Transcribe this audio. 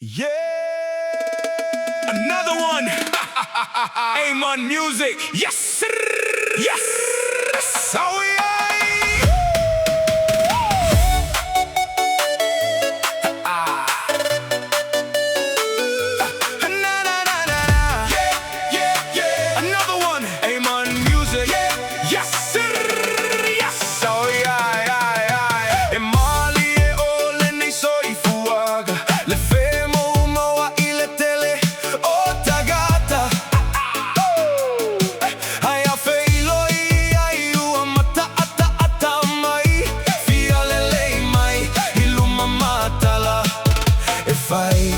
Yeah! Another one! Amon Music! Yes, sir! Yes! Oh, yeah! Another one! Amon Music! Yes, sir! Yes! Oh, yeah! E mali e ole nei suoi fuochi. Le femo moa ile tele o tagata. Ai a feilo ai u mata ata mai. Fia le lei mai iluma matala. E fai